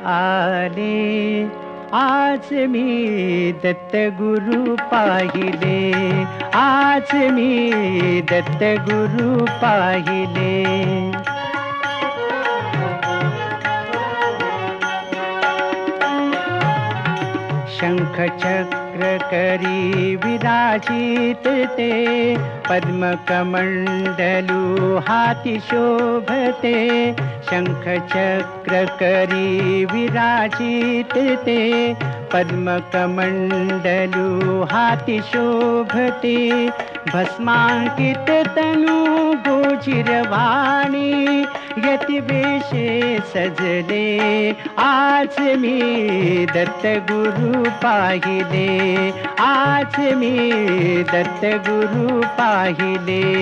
आले. आज मी दत्तगुरु पाहिले, आज मी दत्तगुरु पाहिले. शंख चक्र करी विराजित ते, पद्म कमंडलू हाती शोभते. शंख चक्र करी विराजित ते, पद्म कमंडलू हाती शोभते. भस्मांकित तनु गोजिरवाणी, यति वेशे सजले. आज मी दत्तगुरु पाहिले, आज मी दत्तगुरु पाहिले.